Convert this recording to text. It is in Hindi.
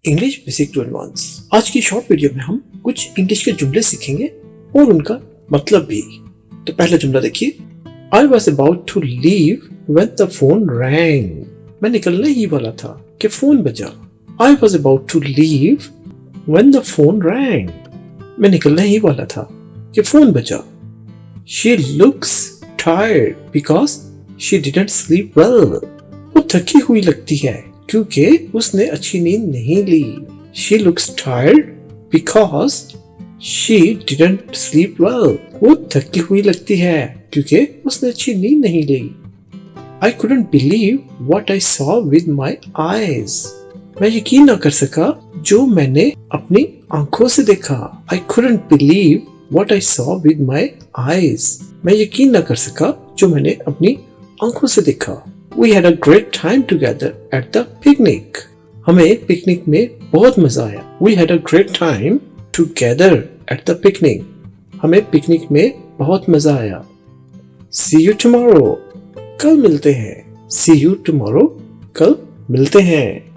English basic to advance. आज की शॉर्ट वीडियो में हम कुछ इंग्लिश के जुमले सीखेंगे और उनका मतलब भी। तो पहला जुमला देखिए, I was about to leave when the phone rang. मैं निकलने ही वाला था कि फोन बजा। I was about to leave when the phone rang. मैं निकलने ही वाला था कि फोन बजा। She looks tired because she didn't sleep well. वो थकी हुई लगती है क्योंकि उसने अच्छी नींद नहीं ली। She looks tired because she didn't sleep well. वो थकी हुई लगती है क्योंकि उसने अच्छी नींद नहीं ली। I couldn't believe what I saw with my eyes. मैं यकीन न कर सका जो मैंने अपनी आंखों से देखा। I couldn't believe what I saw with my eyes. मैं यकीन न कर सका जो मैंने अपनी आंखों से देखा। We had a great time together at the picnic. हमें पिकनिक में बहुत मजा आया। We had a great time together at the picnic. हमें पिकनिक में बहुत मजा आया। See you tomorrow. कल मिलते हैं। See you tomorrow. कल मिलते हैं।